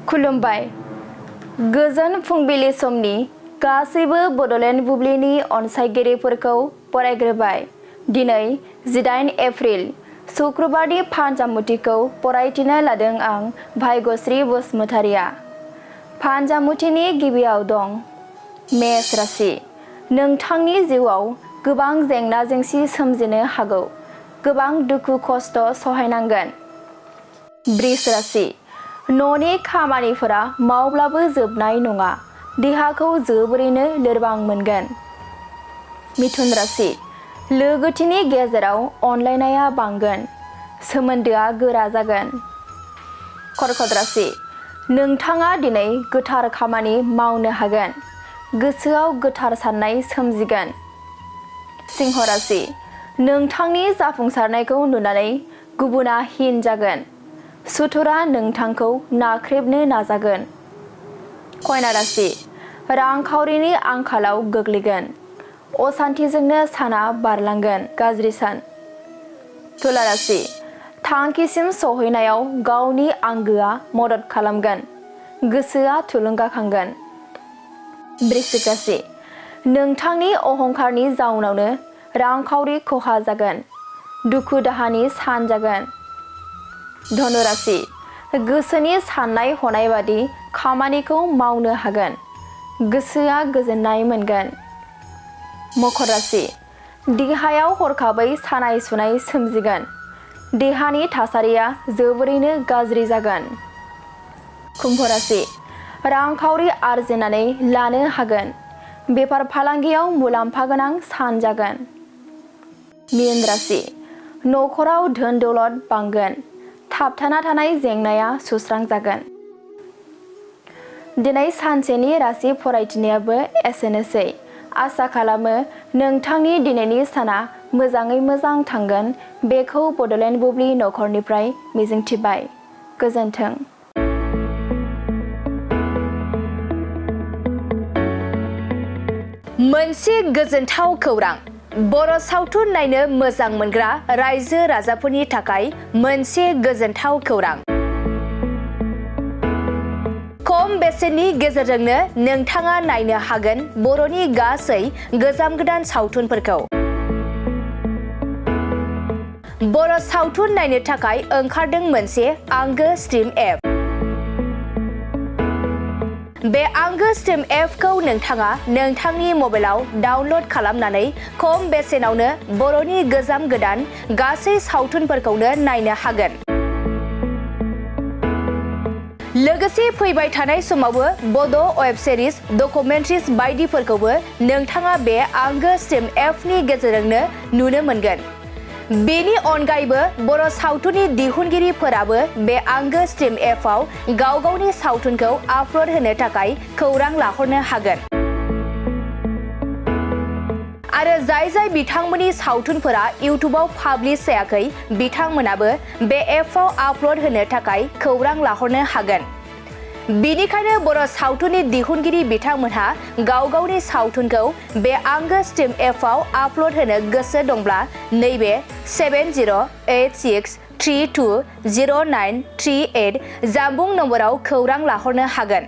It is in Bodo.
खुलुमबाय। गोजोन फुंबिलि समनि गासैबो बड'लेण्ड बुब्लिनि अनसायगिरिफोरखौ बरायग्रोबाय। दिनै 18 एप्रिल शुक्रबारनि फानजामुथिखौ फरायथिनो लादों आं भाग्यश्री बसुमतारिया। फानजामुथिनि गिबियाव दं मेष राशि। नोंथांनि जिउआव गोबां जेंना जेंसि सोमजिनो हागौ। गोबां दुखु खस्थ' सहायनांगोन। बृष राशि। न'नि खामानिफोरा मावब्लाबो जोबनाय नङा। देहाखौ जोबोरैनो लोरबां मोनगोन। मिथुन राशि। लोगोथिनि गेजेराव अनलायनाया बांगोन। सोमोन्दोआ गोरा जागोन। कर्कट राशि। नोंथाङा दिनै गोथार खामानि मावनो हागोन। गोसोआव गोथार साननाय सोमजिगोन। सिंह राशि। नोंथांनि जाफुंसारनायखौ नुनानै गुबुना हिन जागोन। सुथुरा नोंथांखौ नाख्रेबनो नाजागोन। कन्या राशि। रांखावरिनि आंखालाव गोग्लैगोन। असान्थिजोंनो साना बारलांगोन। गाज्रि सान। तुला राशि। थांखिसिम सहैनायाव गावनि आंगोआ मदद खालामगोन। गोसोआ थुलुंगाखांगोन। वृश्चिक राशि। नोंथांनि अहंकारनि जाउनावनो रांखावरि खहा जागोन। दुखु दाहानि सान जागोन। धनु राशि। गोसोनि साननाय हनाय बादि खामानिखौ मावनो हागोन। गोसोआ गोजोननाय मोनगोन। मकर राशि। देहायाव हरखाबै सानाय सुनाय सोमजिगोन। देहानि थासारिया जोबोरैनो गाज्रि जागोन। कुम्भ राशि। रांखावरि आरजिनानै लानो हागोन। बेफार फालांगियाव मुलाम्फा गोनां सान जागोन। मीन राशि। न'खराव धोन दौलत बांगोन। थाबथाना थानाय जेंनाया सुस्रांजागोन। दिनै सानसेनि राशि फरायथिनायाबो एसेनोसै। आसा खालामो नोंथांनि दिनैनि साना मोजाङै मोजां थांगोन बेखौ बड'लेण्ड बुब्लि नखरनिफ्राय मिजिंथिबाय। गोजोन्थों। मोनसे गोजोनथाव खौरां। बर' सावथुन नायनो मोजां मोनग्रा रायजो राजाफोरनि थाखाय मोनसे गोजोनथाव खौरां। खम बेसेननि गेजेरजोंनो नोंथाङा नायनो हागोन बर'नि गासै गोजाम गोदान सावथुनफोरखौ। बर' सावथुन नायनो थाखाय ओंखारदों मोनसे आंगो स्ट्रिम एप। बे आंगो स्ट्रिम एपखौ नोंथाङा नोंथांनि मबाइलाव डाउनल'ड खालामनानै खम बेसेनावनो बर'नि गोजाम गोदान गासै सावथुनफोरखौनो नायनो हागोन। लोगोसे फैबाय थानाय समावबो बड' वेब सिरिज, डकुमेन्ट्रिज बायदिफोरखौबो नोंथाङा बे आंगो स्ट्रिम एपनि गेजेरजोंनो नुनो मोनगोन। बेनि अनगायैबो बर' सावथुननि दिहुनगिरिफोराबो बे आंगो स्ट्रिम एपआव गाव गावनि सावथुनखौ आपल'ड होनो थाखाय खौरां लाहरनो हागोन। आरो जाय बिथांमोननि सावथुनफोरा इउटुबाव पाब्लिश जायाखै बिथांमोनाबो बे एपआव आपल'ड होनो थाखाय खौरां लाहरनो हागोन। बेनिखायनो बर' सावथुननि दिहुनगिरि बिथांमोनहा गाव गावनि सावथुनखौ बे आंगो स्ट्रिम एपआव आपल'ड होनो गोसो दंब्ला नैबे 7086320938 जानबुं नम्बराव खौरां लाहरनो हागोन।